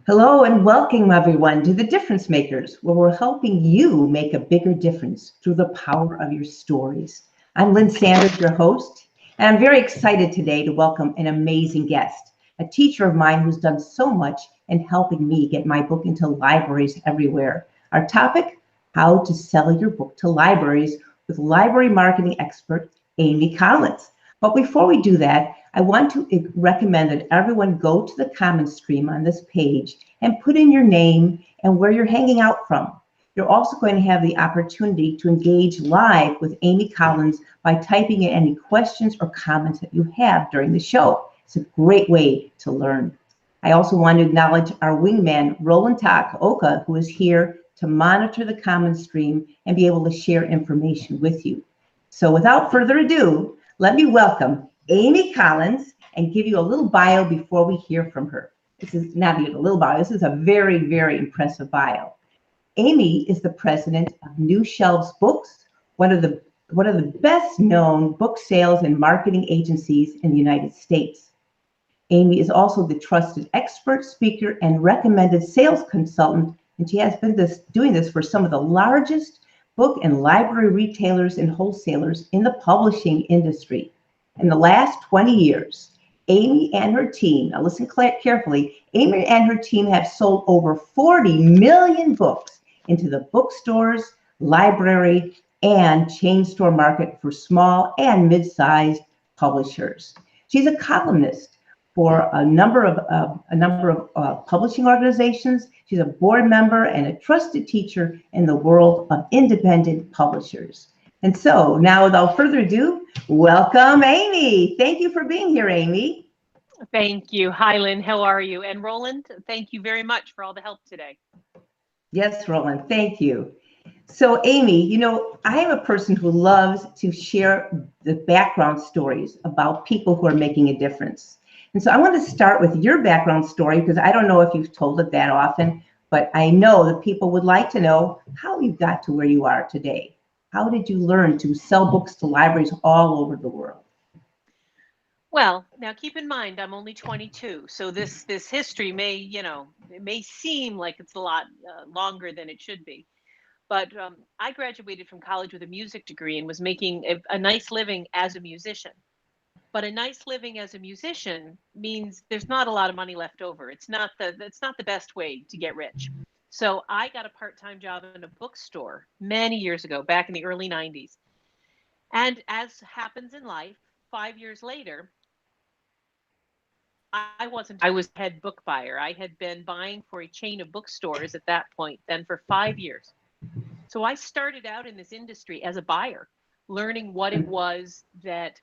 Hello and welcome everyone to The Difference Makers, where we're helping you make a bigger difference through the power of your stories. I'm Lynn Sanders, your host, and I'm very excited today to welcome an amazing guest, a teacher of mine who's done so much in helping me get my book into libraries everywhere. Our topic, how to sell your book to libraries with library marketing expert Amy Collins. But before we do that, I want to recommend that everyone go to the comments stream on this page and put in your name and where you're hanging out from. You're also going to have the opportunity to engage live with Amy Collins by typing in any questions or comments that you have during the show. It's a great way to learn. I also want to acknowledge our wingman, Roland Oka, who is here to monitor the comments stream and be able to share information with you. So without further ado, let me welcome Amy Collins and give you a little bio before we hear from her. This is not even a little bio, this is a very, very impressive bio. Amy is the president of New Shelves Books, one of the best known book sales and marketing agencies in the United States. Amy is also the trusted expert, speaker, and recommended sales consultant, and she has been doing this for some of the largest book and library retailers and wholesalers in the publishing industry. In the last 20 years, Amy and her team, now listen carefully, Amy and her team have sold over 40 million books into the bookstores, library, and chain store market for small and mid-sized publishers. She's a columnist for a number of publishing organizations. She's a board member and a trusted teacher in the world of independent publishers. And so now, without further ado, welcome Amy. Thank you for being here, Amy. Thank you. Hi, Lynn. How are you? And Roland, thank you very much for all the help today. Yes, Roland, thank you. So Amy, you know, I am a person who loves to share the background stories about people who are making a difference. And so I want to start with your background story because I don't know if you've told it that often, but I know that people would like to know how you got to where you are today. How did you learn to sell books to libraries all over the world? Well, now keep in mind, I'm only 22. So this history may, it may seem like it's a lot longer than it should be. But I graduated from college with a music degree and was making a nice living as a musician. But a nice living as a musician means there's not a lot of money left over. It's not the best way to get rich. So I got a part-time job in a bookstore many years ago, back in the early 90s. And as happens in life, 5 years later, I was head book buyer. I had been buying for a chain of bookstores at that point, then for 5 years. So I started out in this industry as a buyer, learning what it was that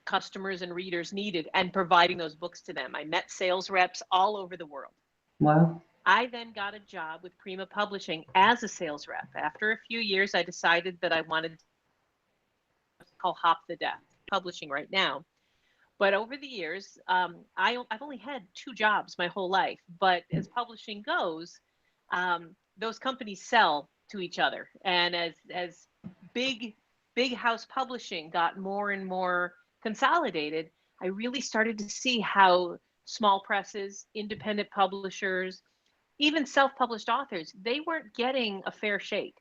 customers and readers needed and providing those books to them. I met sales reps all over the world. Wow. I then got a job with Prima Publishing as a sales rep. After a few years, I decided that I wanted to call Hop the Death Publishing right now. But over the years, I've only had 2 jobs my whole life. But as publishing goes, those companies sell to each other. And as big house publishing got more and more consolidated, I really started to see how small presses, independent publishers, even self-published authors, they weren't getting a fair shake.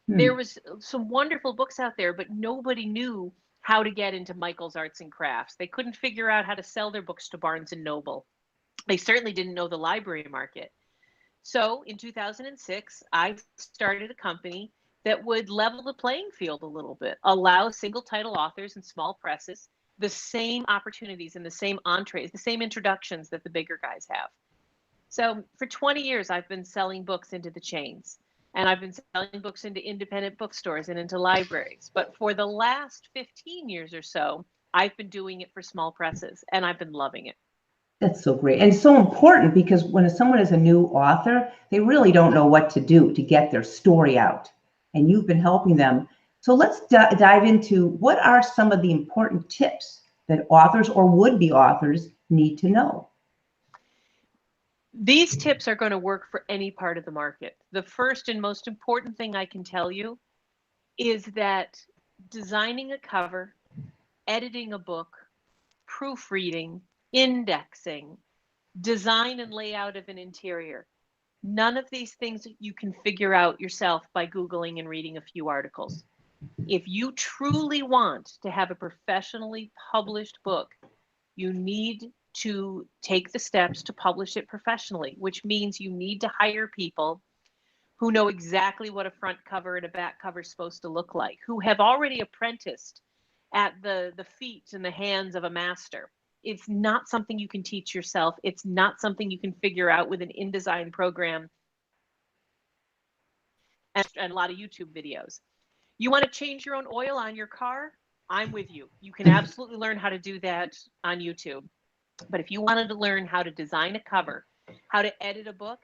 There was some wonderful books out there, but nobody knew how to get into Michael's Arts and Crafts. They couldn't figure out how to sell their books to Barnes and Noble. They certainly didn't know the library market. So in 2006, I started a company that would level the playing field a little bit, allow single title authors and small presses the same opportunities and the same entrees, the same introductions that the bigger guys have. So for 20 years, I've been selling books into the chains, and I've been selling books into independent bookstores and into libraries. But for the last 15 years or so, I've been doing it for small presses, and I've been loving it. That's so great. And so important because when someone is a new author, they really don't know what to do to get their story out. And you've been helping them. So let's dive into what are some of the important tips that authors or would-be authors need to know? These tips are going to work for any part of the market. The first and most important thing I can tell you is that designing a cover, editing a book, proofreading, indexing, design and layout of an interior. None of these things you can figure out yourself by Googling and reading a few articles. If you truly want to have a professionally published book, you need to take the steps to publish it professionally, which means you need to hire people who know exactly what a front cover and a back cover is supposed to look like, who have already apprenticed at the feet and the hands of a master. It's not something you can teach yourself. It's not something you can figure out with an InDesign program and a lot of YouTube videos. You want to change your own oil on your car? I'm with you. You can absolutely learn how to do that on YouTube. But if you wanted to learn how to design a cover, how to edit a book,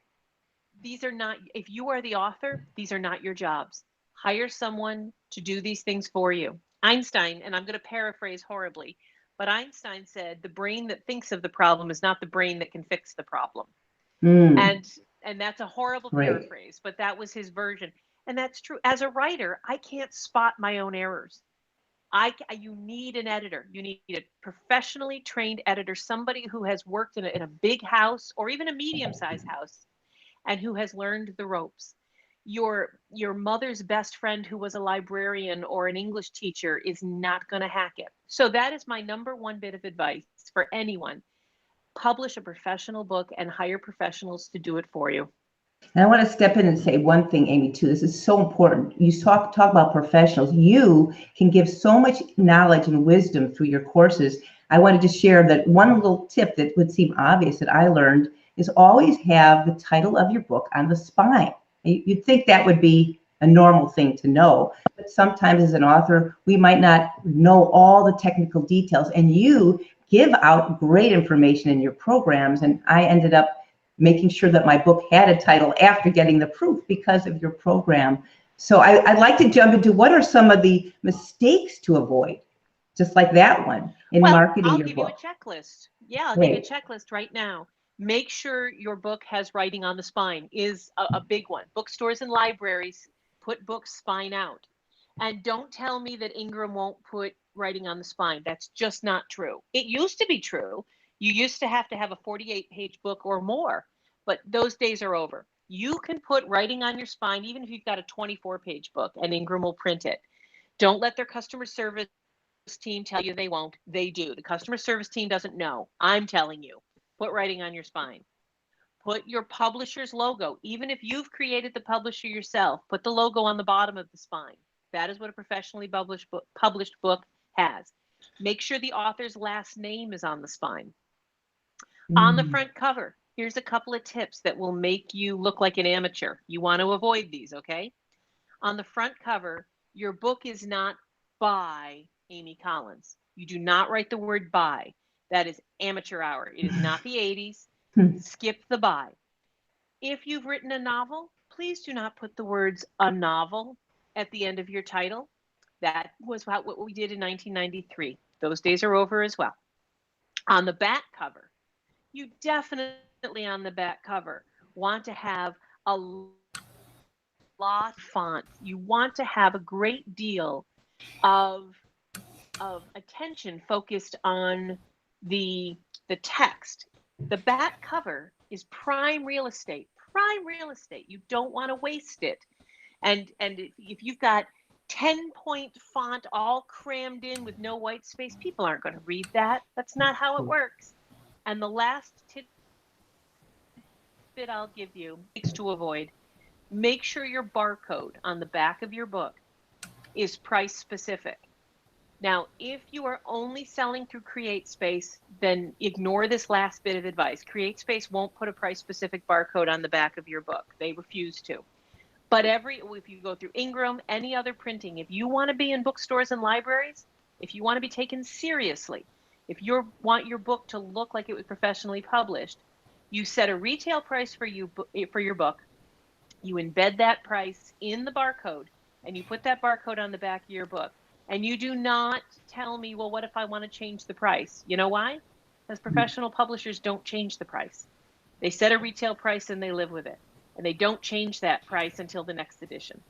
these are not, if you are the author, these are not your jobs. Hire someone to do these things for you. Einstein, and I'm going to paraphrase horribly, but Einstein said the brain that thinks of the problem is not the brain that can fix the problem. And that's a horrible paraphrase, but that was his version. And that's true. As a writer, I can't spot my own errors. You need an editor. You need a professionally trained editor, somebody who has worked in a big house or even a medium-sized house and who has learned the ropes. Your mother's best friend who was a librarian or an English teacher is not going to hack it. So that is my number one bit of advice for anyone. Publish a professional book and hire professionals to do it for you. And I want to step in and say one thing, Amy, too. This is so important. You talk about professionals. You can give so much knowledge and wisdom through your courses. I wanted to share that one little tip that would seem obvious that I learned is always have the title of your book on the spine. You'd think that would be a normal thing to know, but sometimes as an author, we might not know all the technical details, and you give out great information in your programs, and I ended up making sure that my book had a title after getting the proof because of your program. So I'd like to jump into what are some of the mistakes to avoid, just like that one, in marketing your book. I'll give you a checklist. Yeah, I'll give you a checklist right now. Make sure your book has writing on the spine is a big one. Bookstores and libraries put book spine out. And don't tell me that Ingram won't put writing on the spine. That's just not true. It used to be true. You used to have a 48-page book or more, but those days are over. You can put writing on your spine even if you've got a 24-page book, and Ingram will print it. Don't let their customer service team tell you they won't. They do. The customer service team doesn't know. I'm telling you. Put writing on your spine. Put your publisher's logo. Even if you've created the publisher yourself, put the logo on the bottom of the spine. That is what a professionally published book has. Make sure the author's last name is on the spine. On the front cover, here's a couple of tips that will make you look like an amateur. You want to avoid these, okay? On the front cover, your book is not by Amy Collins. You do not write the word by. That is amateur hour. It is not the 80s. Skip the by. If you've written a novel, please do not put the words a novel at the end of your title. That was what we did in 1993. Those days are over as well. On the back cover, you definitely on the back cover want to have a lot of font. You want to have a great deal of attention focused on the text. The back cover is prime real estate. Prime real estate. You don't want to waste it. And if you've got 10-point font all crammed in with no white space, people aren't going to read that. That's not how it works. And the last tidbit I'll give you is to avoid. Make sure your barcode on the back of your book is price specific. Now, if you are only selling through CreateSpace, then ignore this last bit of advice. CreateSpace won't put a price specific barcode on the back of your book. They refuse to. But if you go through Ingram, any other printing, if you want to be in bookstores and libraries, if you want to be taken seriously, if you want your book to look like it was professionally published, you set a retail price for your book, you embed that price in the barcode, and you put that barcode on the back of your book. And you do not tell me, well, what if I want to change the price? You know why? Because professional publishers don't change the price. They set a retail price and they live with it. And they don't change that price until the next edition.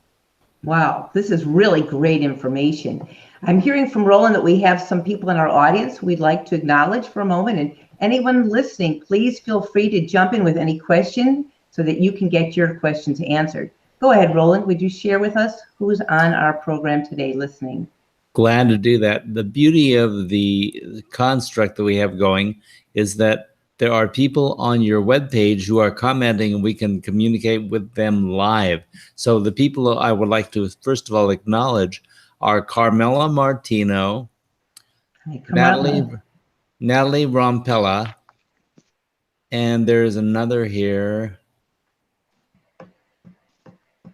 Wow, this is really great information. I'm hearing from Roland that we have some people in our audience we'd like to acknowledge for a moment and Anyone listening, please feel free to jump in with any question so that you can get your questions answered. Go ahead, Roland. Would you share with us who's on our program today listening? Glad to do that. The beauty of the construct that we have going is that there are people on your webpage who are commenting, and we can communicate with them live. So the people I would like to first of all acknowledge are Carmela Martino, Hi, Natalie Rompella, and there's another here,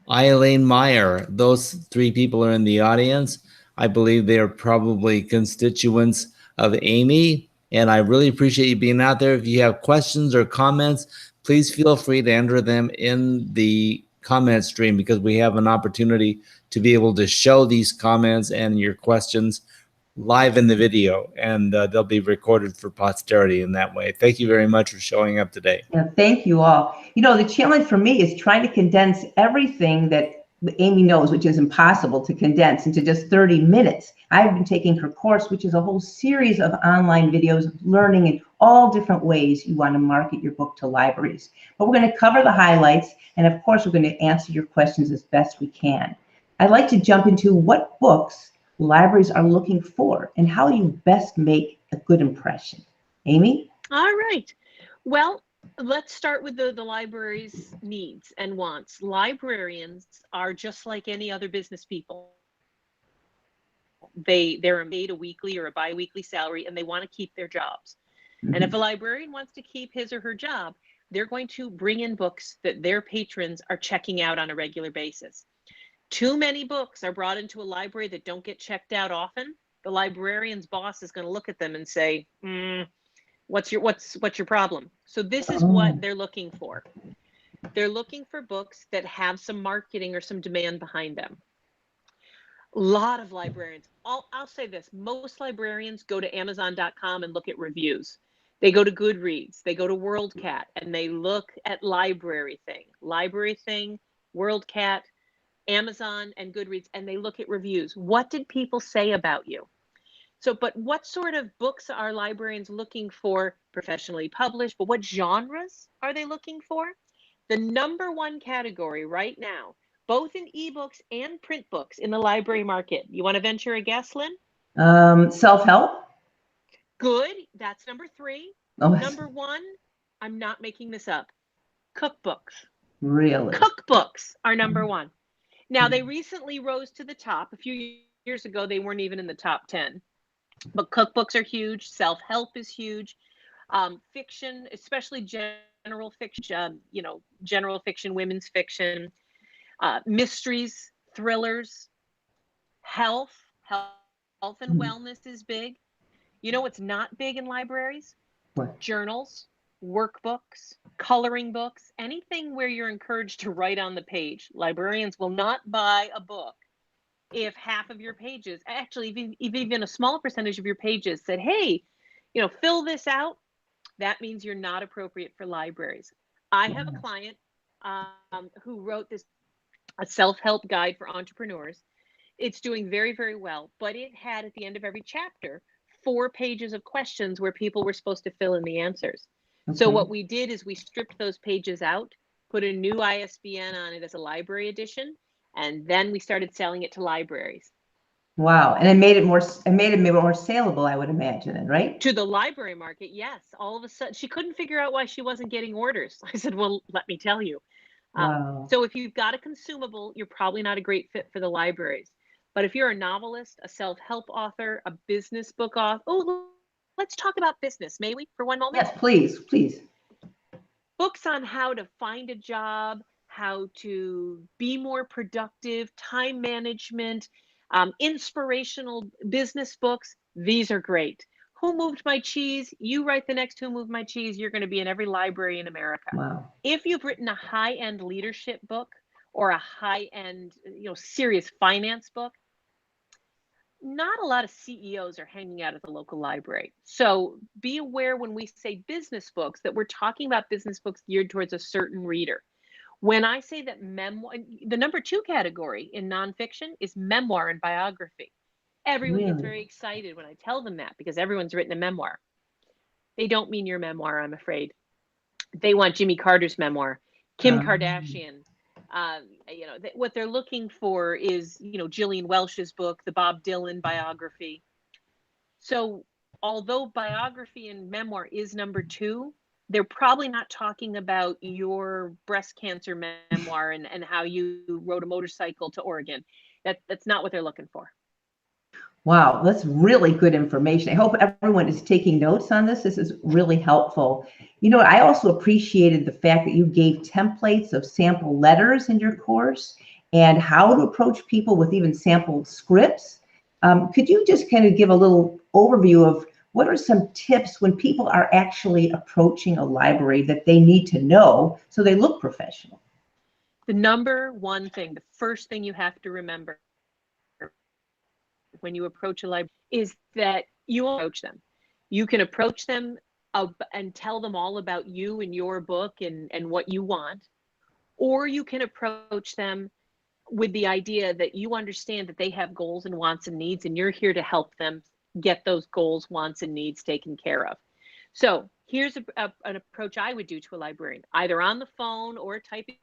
Eileen Meyer. Those three people are in the audience. I believe they are probably constituents of Amy, and I really appreciate you being out there. If you have questions or comments, please feel free to enter them in the comment stream, because we have an opportunity to be able to show these comments and your questions live in the video, and they'll be recorded for posterity in that way. Thank you very much for showing up today. Yeah, thank you all. You know, the challenge for me is trying to condense everything that Amy knows, which is impossible to condense into just 30 minutes. I've been taking her course, which is a whole series of online videos learning in all different ways you want to market your book to libraries. But we're going to cover the highlights, and of course, we're going to answer your questions as best we can. I'd like to jump into what books libraries are looking for and how you best make a good impression. Amy? All right. Well, let's start with the library's needs and wants. Librarians are just like any other business people. They're paid a weekly or a biweekly salary, and they want to keep their jobs. Mm-hmm. And if a librarian wants to keep his or her job, they're going to bring in books that their patrons are checking out on a regular basis. Too many books are brought into a library that don't get checked out often. The librarian's boss is going to look at them and say, what's your problem? So this is what they're looking for. They're looking for books that have some marketing or some demand behind them. A lot of librarians, I'll say this, most librarians go to Amazon.com and look at reviews. They go to Goodreads, they go to WorldCat, and they look at Library Thing, WorldCat, Amazon, and Goodreads, and they look at reviews. What did people say about you? So, but what sort of books are librarians looking for? Professionally published, but what genres are they looking for? The number one category right now, both in ebooks and print books in the library market. You want to venture a guess, Lynn? Self-help? Good. That's number 3. Oh, number 1, I'm not making this up. Cookbooks. Really? Cookbooks are number 1. Now, they recently rose to the top. A few years ago, they weren't even in the top 10. But cookbooks are huge. Self-help is huge. Fiction, especially general fiction, general fiction, women's fiction, mysteries, thrillers, health and wellness is big. You know what's not big in libraries? What? Journals, workbooks, coloring books, anything where you're encouraged to write on the page. Librarians will not buy a book if half of your pages, actually even a small percentage of your pages said, hey, fill this out. That means you're not appropriate for libraries. I have a client who wrote a self-help guide for entrepreneurs. It's doing very, very well, but it had at the end of every chapter 4 pages of questions where people were supposed to fill in the answers. Okay. So what we did is we stripped those pages out, put a new ISBN on it as a library edition, and then we started selling it to libraries. Wow, and it made it more saleable, I would imagine, right? To the library market, yes. All of a sudden, she couldn't figure out why she wasn't getting orders. I said, well, let me tell you. Wow. So if you've got a consumable, you're probably not a great fit for the libraries. But if you're a novelist, a self-help author, a business book author, let's talk about business, may we, for one moment? Yes, please. Books on how to find a job, how to be more productive, time management, inspirational business books. These are great. Who Moved My Cheese? You write the next Who Moved My Cheese. You're going to be in every library in America. Wow. If you've written a high-end leadership book or a high-end, serious finance book, not a lot of CEOs are hanging out at the local library. So be aware when we say business books that we're talking about business books geared towards a certain reader. When I say that memoir, the number 2 category in nonfiction is memoir and biography. Everyone gets very excited when I tell them that because everyone's written a memoir. They don't mean your memoir, I'm afraid. They want Jimmy Carter's memoir, Kim Kardashian. What they're looking for is, Gillian Welch's book, the Bob Dylan biography. So although biography and memoir is number 2, they're probably not talking about your breast cancer memoir and how you rode a motorcycle to Oregon. That's not what they're looking for. Wow, that's really good information. I hope everyone is taking notes on this. This is really helpful. I also appreciated the fact that you gave templates of sample letters in your course and how to approach people with even sample scripts. Could you just kind of give a little overview of what are some tips when people are actually approaching a library that they need to know so they look professional? The number one thing, the first thing you have to remember when you approach a library is that you approach them. You can approach them and tell them all about you and your book and what you want, or you can approach them with the idea that you understand that they have goals and wants and needs, and you're here to help them get those goals, wants, and needs taken care of. So here's an approach I would do to a librarian, either on the phone or typing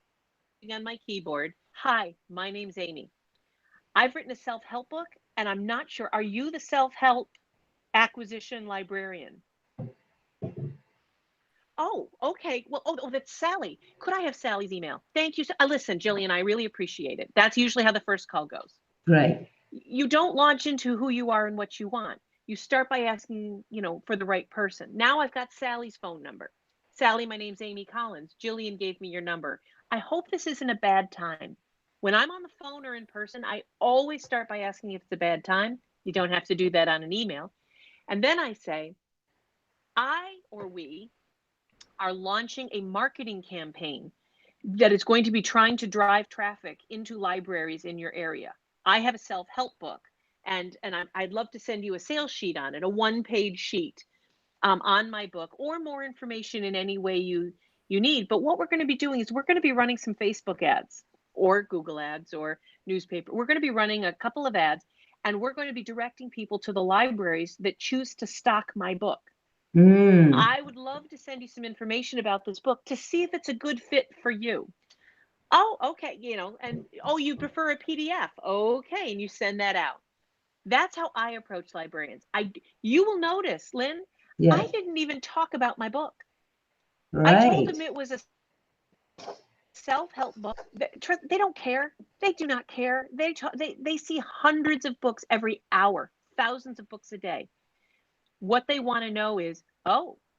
on my keyboard. Hi, my name's Amy. I've written a self-help book, and I'm not sure, are you the self-help acquisition librarian? Oh, okay. Well, that's Sally. Could I have Sally's email? Thank you. Listen, Jillian, I really appreciate it. That's usually how the first call goes. Right. You don't launch into who you are and what you want. You start by asking, for the right person. Now I've got Sally's phone number. Sally, my name's Amy Collins. Jillian gave me your number. I hope this isn't a bad time. When I'm on the phone or in person, I always start by asking if it's a bad time. You don't have to do that on an email. And then I say, I or we are launching a marketing campaign that is going to be trying to drive traffic into libraries in your area. I have a self-help book, and I'd love to send you a sales sheet on it, a 1-page sheet on my book, or more information in any way you need. But what we're going to be doing is we're going to be running some Facebook ads or Google ads or newspaper. We're going to be running a couple of ads, and we're going to be directing people to the libraries that choose to stock my book. I would love to send you some information about this book to see if it's a good fit for you. Oh, okay. And you prefer a PDF. Okay. And you send that out. That's how I approach librarians. You will notice, Lynn, yes. I didn't even talk about my book. Right. I told them it was a self-help book. They don't care. They do not care. They see hundreds of books every hour, thousands of books a day. What they want to know is,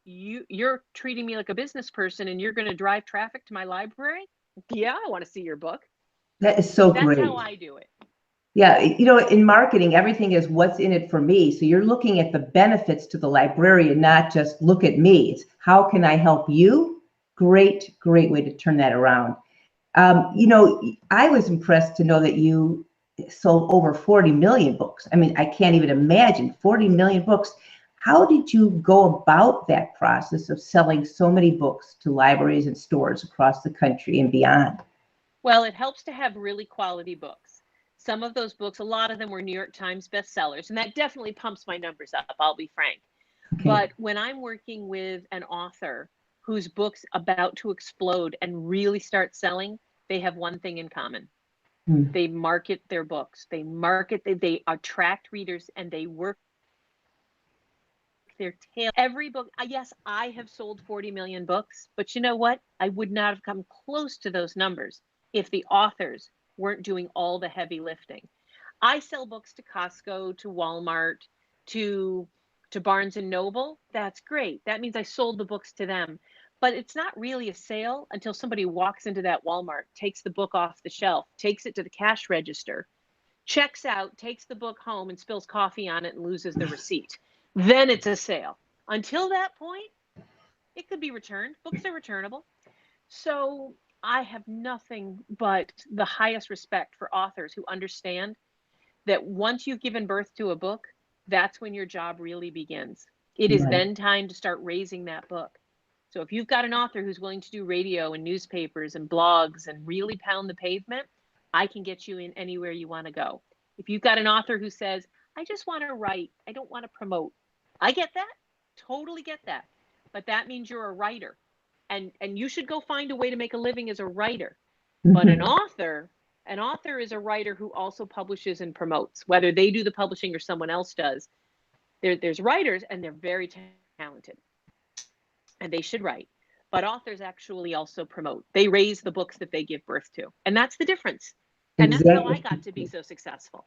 you're treating me like a business person and you're going to drive traffic to my library? Yeah, I want to see your book. That is so great. That's how I do it. Yeah, in marketing, everything is what's in it for me. So you're looking at the benefits to the librarian, not just look at me. It's how can I help you? Great way to turn that around. I was impressed to know that you sold over 40 million books. I mean, I can't even imagine 40 million books. How did you go about that process of selling so many books to libraries and stores across the country and beyond? Well, it helps to have really quality books. Some of those books, a lot of them were New York Times bestsellers, and that definitely pumps my numbers up, I'll be frank. Okay. But when I'm working with an author whose book's about to explode and really start selling, they have one thing in common. They market their books. They attract readers, and they work their tail. Every book, yes, I have sold 40 million books, but you know what? I would not have come close to those numbers if the authors weren't doing all the heavy lifting. I sell books to Costco, to Walmart, to Barnes and Noble. That's great. That means I sold the books to them. But it's not really a sale until somebody walks into that Walmart, takes the book off the shelf, takes it to the cash register, checks out, takes the book home and spills coffee on it and loses the receipt. Then it's a sale. Until that point, it could be returned. Books are returnable. So I have nothing but the highest respect for authors who understand that once you've given birth to a book, that's when your job really begins. It is then time to start raising that book. So if you've got an author who's willing to do radio and newspapers and blogs and really pound the pavement, I can get you in anywhere you want to go. If you've got an author who says, I just want to write, I don't want to promote, I get that. Totally get that. but that means you're a writer, and you should go find a way to make a living as a writer. Mm-hmm. But an author is a writer who also publishes and promotes, whether they do the publishing or someone else does. There's writers, and they're very talented, and they should write. But authors actually also promote. They raise the books that they give birth to, and that's the difference. And that's how I got to be so successful.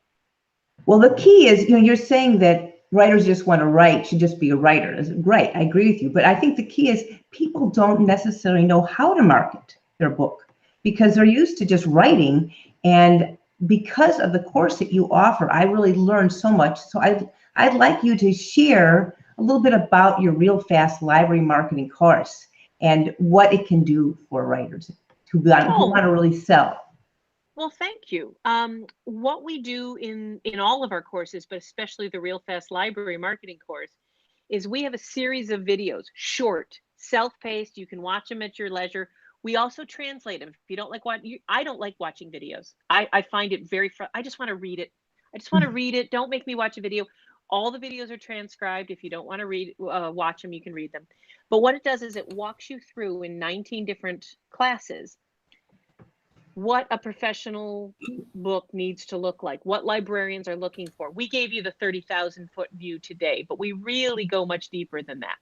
Well, the key is, you're saying that writers just want to write, should just be a writer. Right, I agree with you. But I think the key is people don't necessarily know how to market their book because they're used to just writing. And because of the course that you offer, I really learned so much. So I'd like you to share a little bit about your Real Fast Library Marketing course and what it can do for writers who want to really sell. Well, thank you. What we do in all of our courses, but especially the Real Fast Library Marketing course, is we have a series of videos, short, self-paced. You can watch them at your leisure. We also translate them. If you don't like I don't like watching videos. I find it I just want to read it. I just want to read it. Don't make me watch a video. All the videos are transcribed. If you don't want to watch them, you can read them. But what it does is it walks you through in 19 different classes what a professional book needs to look like, what librarians are looking for. We gave you the 30,000-foot view today, but we really go much deeper than that.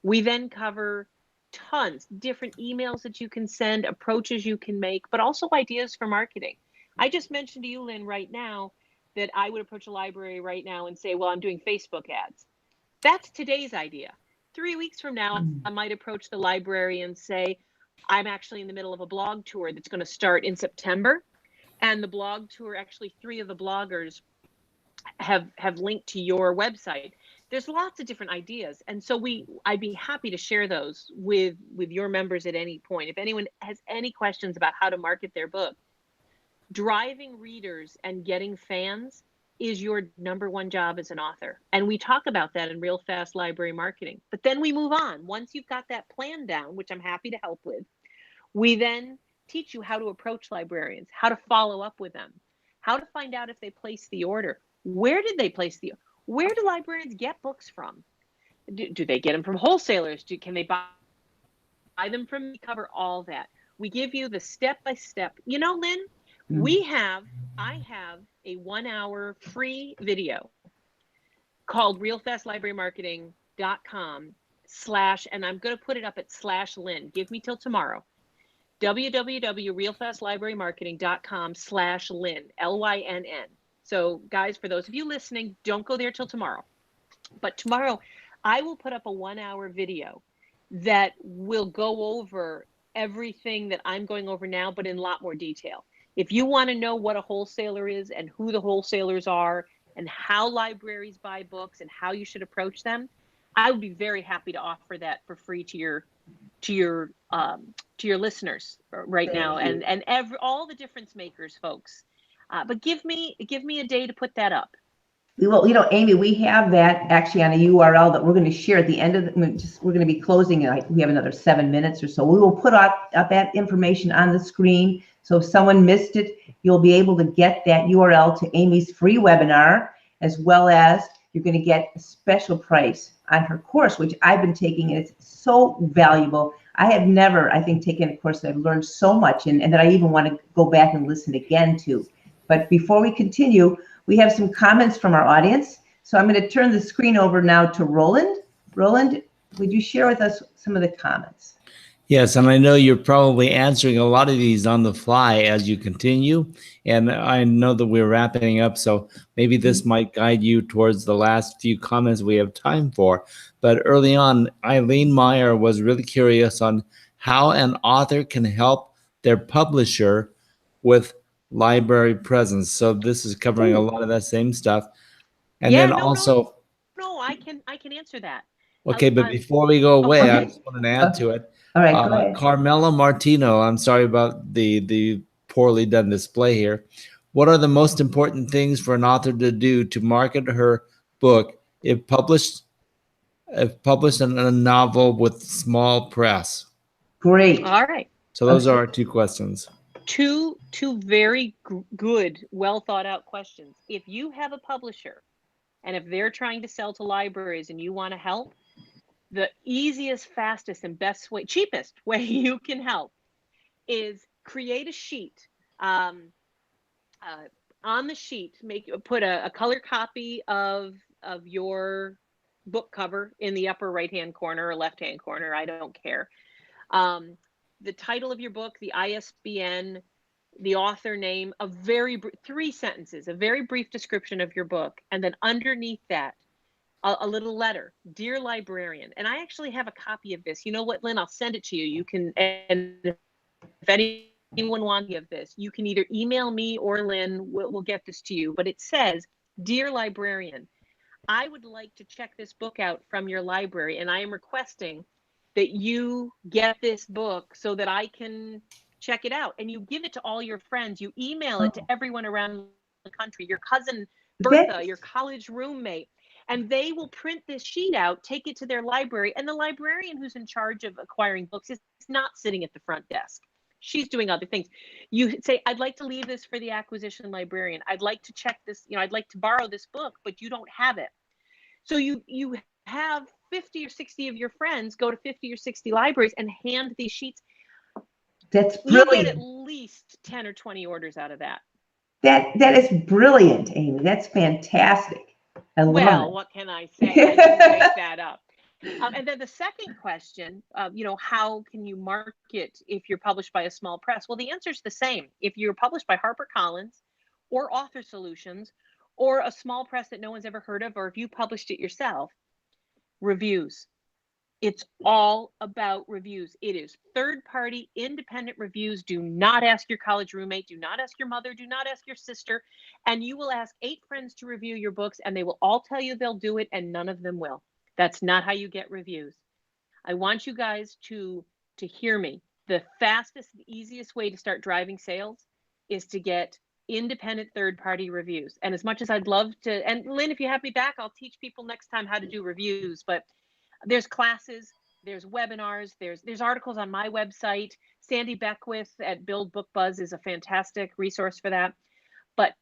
We then cover tons, different emails that you can send, approaches you can make, but also ideas for marketing. I just mentioned to you, Lynn, right now that I would approach a library right now and say, well, I'm doing Facebook ads. That's today's idea. 3 weeks from now, I might approach the library and say, I'm actually in the middle of a blog tour that's going to start in September. And the blog tour, actually 3 of the bloggers have linked to your website. There's lots of different ideas. And so I'd be happy to share those with your members at any point. If anyone has any questions about how to market their book, driving readers and getting fans is your #1 job as an author. And we talk about that in Real Fast Library Marketing. But then we move on. Once you've got that plan down, which I'm happy to help with, we then teach you how to approach librarians, how to follow up with them, how to find out if they place the order. Where did they place the order? Where do librarians get books from? Do they get them from wholesalers? Can they buy them from? We cover all that. We give you the step-by-step. You know, Lynn, I have a 1-hour free video called realfastlibrarymarketing.com/ and I'm going to put it up at /Lynn. Give me till tomorrow. www.realfastlibrarymarketing.com/Lynn, LYNN. So guys, for those of you listening, don't go there till tomorrow. But tomorrow, I will put up a 1-hour video that will go over everything that I'm going over now, but in a lot more detail. If you want to know what a wholesaler is and who the wholesalers are and how libraries buy books and how you should approach them, I would be very happy to offer that for free to your listeners right now, and all the difference makers, folks. But give me a day to put that up. Well, Amy, we have that actually on a URL that we're going to share at the end of we're going to be closing. We have another 7 minutes or so. We will put up that information on the screen. So if someone missed it, you'll be able to get that URL to Amy's free webinar, as well as you're going to get a special price on her course, which I've been taking, and it's so valuable. I have never, I think, taken a course that I've learned so much and that I even want to go back and listen again to. But before we continue, we have some comments from our audience. So I'm going to turn the screen over now to Roland. Roland, would you share with us some of the comments? Yes, and I know you're probably answering a lot of these on the fly as you continue. And I know that we're wrapping up, so maybe this might guide you towards the last few comments we have time for. But early on, Eileen Meyer was really curious on how an author can help their publisher with library presence. So this is covering a lot of that same stuff. And then also... No, I can answer that. Okay, but before we go away, I just wanted to add to it. All right, go ahead. Carmela Martino, I'm sorry about the poorly done display here. What are the most important things for an author to do to market her book if published in a novel with small press? Great. All right. So those are our 2 questions. Two very good, well thought out questions. If you have a publisher and if they're trying to sell to libraries and you want to help, The easiest, fastest, and best way, cheapest way you can help is create a sheet. On the sheet, put a color copy of your book cover in the upper right-hand corner or left-hand corner. I don't care. The title of your book, the ISBN, the author name, 3 sentences, a very brief description of your book, and then underneath that, a little letter, dear librarian. And I actually have a copy of this. You know what, Lynn? I'll send it to you. You can, and if anyone wants of this, you can either email me or Lynn. We'll get this to you. But it says, dear librarian, I would like to check this book out from your library, and I am requesting that you get this book so that I can check it out. And you give it to all your friends. You email it to everyone around the country, your cousin Bertha, your college roommate, and they will print this sheet out, take it to their library. And the librarian who's in charge of acquiring books is not sitting at the front desk. She's doing other things. You say, I'd like to leave this for the acquisition librarian. I'd like to check this, I'd like to borrow this book, but you don't have it. So you have 50 or 60 of your friends go to 50 or 60 libraries and hand these sheets. That's brilliant. You get at least 10 or 20 orders out of that. That is brilliant, Amy. That's fantastic. I love it. What can I say? I didn't make that up. And then the second question, how can you market if you're published by a small press? Well, the answer is the same. If you're published by HarperCollins or Author Solutions or a small press that no one's ever heard of, or if you published it yourself, reviews. It's all about reviews. It is third-party, independent reviews. Do not ask your college roommate. Do not ask your mother. Do not ask your sister. And you will ask 8 friends to review your books, and they will all tell you they'll do it, and none of them will. That's not how you get reviews. I want you guys to hear me. The fastest, the easiest way to start driving sales is to get independent third-party reviews. And as much as I'd love to, and Lynn, if you have me back, I'll teach people next time how to do reviews, but there's classes, there's webinars, there's articles on my website. Sandy Beckwith at Build Book Buzz is a fantastic resource for that. But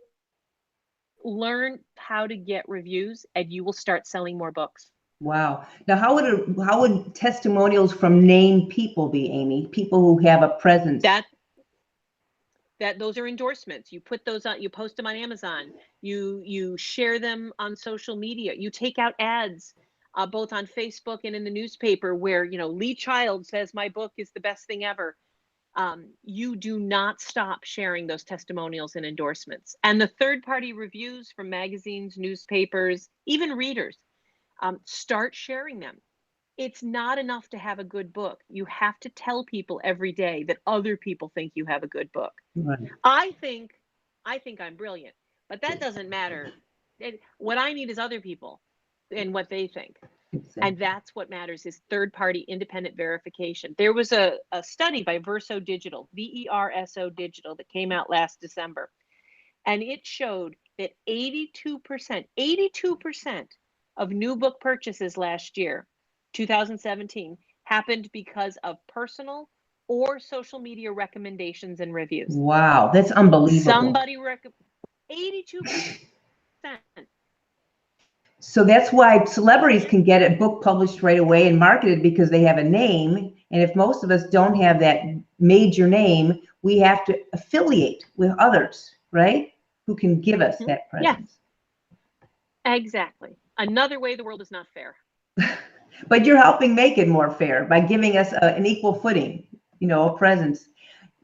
learn how to get reviews and you will start selling more books. Wow. Now, how would testimonials from named people be, Amy? People who have a presence. Those are endorsements. You put those on, you post them on Amazon, you share them on social media, you take out ads both on Facebook and in the newspaper where, Lee Child says my book is the best thing ever. You do not stop sharing those testimonials and endorsements. And the third-party reviews from magazines, newspapers, even readers, start sharing them. It's not enough to have a good book. You have to tell people every day that other people think you have a good book. Right. I think I'm brilliant, but that doesn't matter. What I need is other people and what they think. Exactly. And that's what matters, is third-party independent verification. There was a study by Verso Digital, VERSO Digital, that came out last December. And it showed that 82% of new book purchases last year, 2017, happened because of personal or social media recommendations and reviews. Wow, that's unbelievable. Somebody 82%. So that's why celebrities can get a book published right away and marketed, because they have a name. And if most of us don't have that major name, we have to affiliate with others, right? Who can give us that presence. Yeah. Exactly. Another way the world is not fair. But you're helping make it more fair by giving us an equal footing, a presence.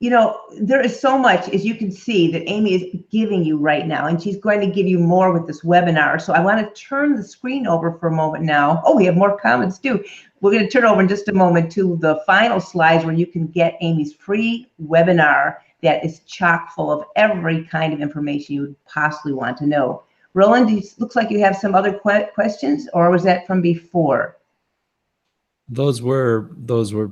There is so much, as you can see, that Amy is giving you right now, and she's going to give you more with this webinar. So I want to turn the screen over for a moment now. Oh, we have more comments too. We're going to turn over in just a moment to the final slides where you can get Amy's free webinar that is chock full of every kind of information you would possibly want to know. Roland, looks like you have some other questions, or was that from before? Those were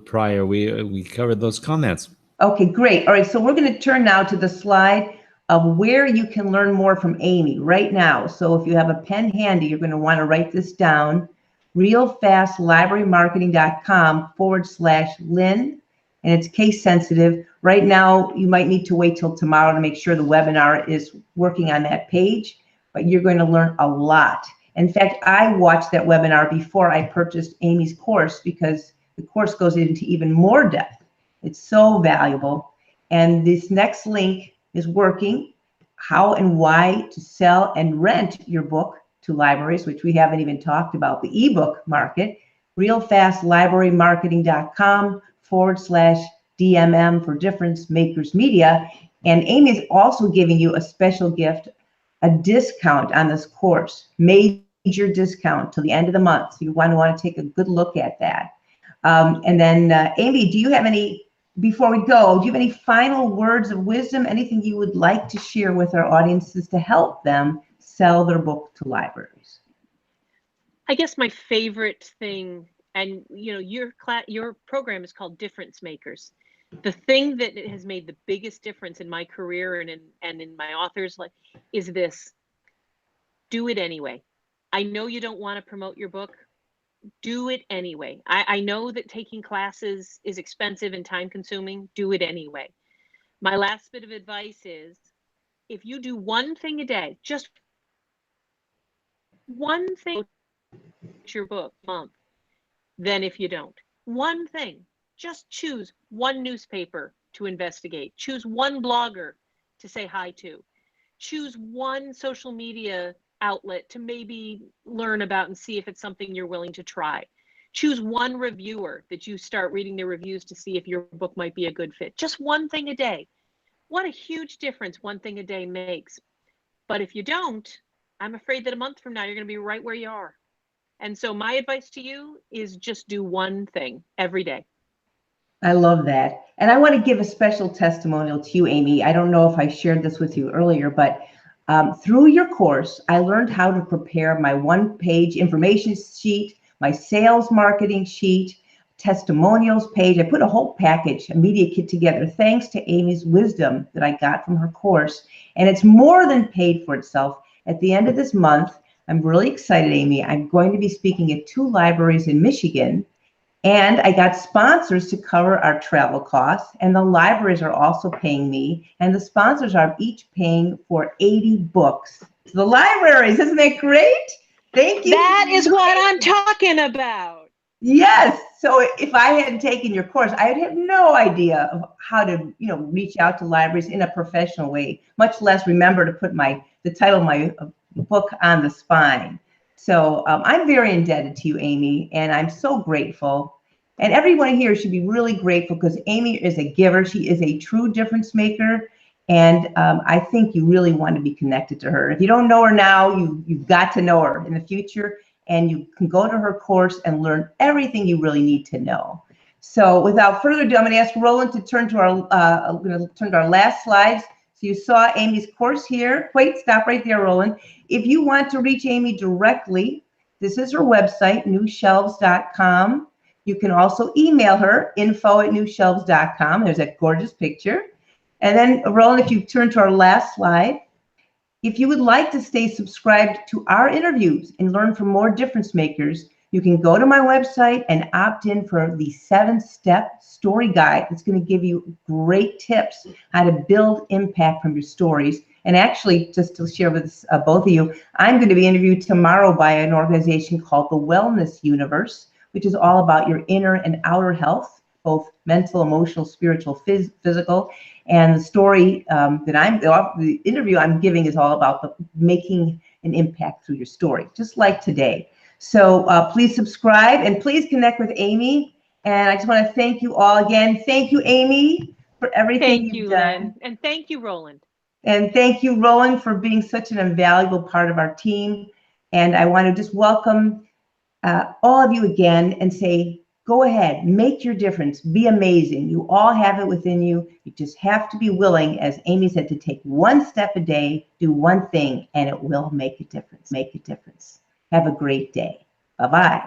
prior. We covered those comments. Okay, great. All right, so we're going to turn now to the slide of where you can learn more from Amy right now. So if you have a pen handy, you're going to want to write this down: realfastlibrarymarketing.com/Lynn, and it's case sensitive. Right now, you might need to wait till tomorrow to make sure the webinar is working on that page, but you're going to learn a lot. In fact, I watched that webinar before I purchased Amy's course because the course goes into even more depth. It's so valuable. And this next link is working, how and why to sell and rent your book to libraries, which we haven't even talked about, the ebook market. Real fast, librarymarketing.com/DMM for Difference Makers Media. And Amy is also giving you a special gift, a discount on this course, major discount till the end of the month. So you want to take a good look at that. And then Amy, do you have any, before we go, do you have any final words of wisdom, anything you would like to share with our audiences to help them sell their book to libraries? I guess my favorite thing, and you know, your program is called Difference Makers. The thing that has made the biggest difference in my career and in my author's life is this: do it anyway. I know you don't want to promote your book. Do it anyway. I know that taking classes is expensive and time consuming. Do it anyway. My last bit of advice is, if you do one thing a day, just one thing, your book month, then if you don't, one thing, just choose one newspaper to investigate, choose one blogger to say hi to, choose one social media outlet to maybe learn about and see if it's something you're willing to try. Choose one reviewer that you start reading their reviews to see if your book might be a good fit. Just one thing a day. What a huge difference one thing a day makes. But if you don't, I'm afraid that a month from now, you're going to be right where you are. And so my advice to you is just do one thing every day. I love that. And I want to give a special testimonial to you, Amy. I don't know if I shared this with you earlier, but through your course, I learned how to prepare my one-page information sheet, my sales marketing sheet, testimonials page. I put a whole package, a media kit together, thanks to Amy's wisdom that I got from her course. And it's more than paid for itself. At the end of this month, I'm really excited, Amy. I'm going to be speaking at 2 libraries in Michigan. And I got sponsors to cover our travel costs, and the libraries are also paying me, and the sponsors are each paying for 80 books to the libraries. Isn't that great? Thank you. That is what I'm talking about. Yes. So if I hadn't taken your course, I would have no idea of how to, reach out to libraries in a professional way, much less remember to put the title of my book on the spine. So I'm very indebted to you, Amy, and I'm so grateful. And everyone here should be really grateful because Amy is a giver. She is a true difference maker. And I think you really want to be connected to her. If you don't know her now, you've got to know her in the future. And you can go to her course and learn everything you really need to know. So without further ado, I'm going to ask Roland to turn to our last slides. So you saw Amy's course here. Wait, stop right there, Roland. If you want to reach Amy directly, this is her website, newshelves.com. You can also email her, info@newshelves.com. There's that gorgeous picture. And then, Roland, if you turn to our last slide, if you would like to stay subscribed to our interviews and learn from more difference makers, you can go to my website and opt in for the 7-step story guide. It's going to give you great tips how to build impact from your stories. And actually, just to share with both of you, I'm going to be interviewed tomorrow by an organization called the Wellness Universe, which is all about your inner and outer health, both mental, emotional, spiritual, physical. And the story the interview I'm giving is all about making an impact through your story, just like today. So please subscribe and please connect with Amy. And I just want to thank you all again. Thank you, Amy, for everything you've done. Lynn. And thank you, Roland. And thank you, Roland, for being such an invaluable part of our team. And I want to just welcome all of you again and say, go ahead, make your difference, be amazing. You all have it within you. You just have to be willing, as Amy said, to take one step a day, do one thing, and it will make a difference. Make a difference. Have a great day. Bye-bye.